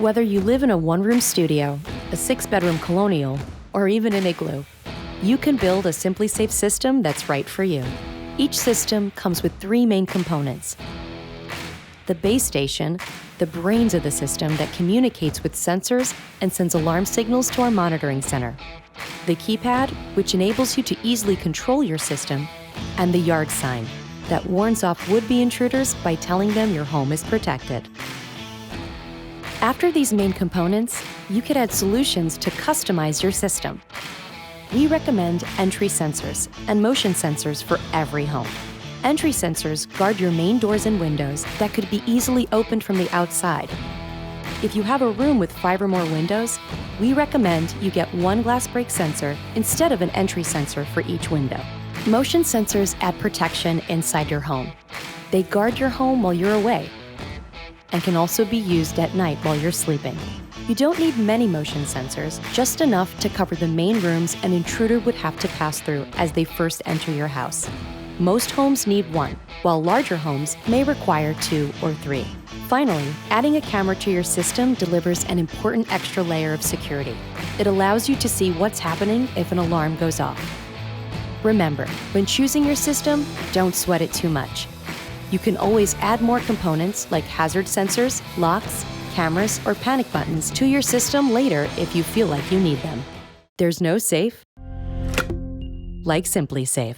Whether you live in a one-room studio, a six-bedroom colonial, or even an igloo, you can build a SimpliSafe system that's right for you. Each system comes with three main components. The base station, the brains of the system that communicates with sensors and sends alarm signals to our monitoring center. The keypad, which enables you to easily control your system, and the yard sign that warns off would-be intruders by telling them your home is protected. After these main components, you can add solutions to customize your system. We recommend entry sensors and motion sensors for every home. Entry sensors guard your main doors and windows that could be easily opened from the outside. If you have a room with 5 or more windows, we recommend you get one glass break sensor instead of an entry sensor for each window. Motion sensors add protection inside your home. They guard your home while you're away and can also be used at night while you're sleeping. You don't need many motion sensors, just enough to cover the main rooms an intruder would have to pass through as they first enter your house. Most homes need one, while larger homes may require 2 or 3. Finally, adding a camera to your system delivers an important extra layer of security. It allows you to see what's happening if an alarm goes off. Remember, when choosing your system, don't sweat it too much. You can always add more components like hazard sensors, locks, cameras, or panic buttons to your system later if you feel like you need them. There's no safe like SimpliSafe.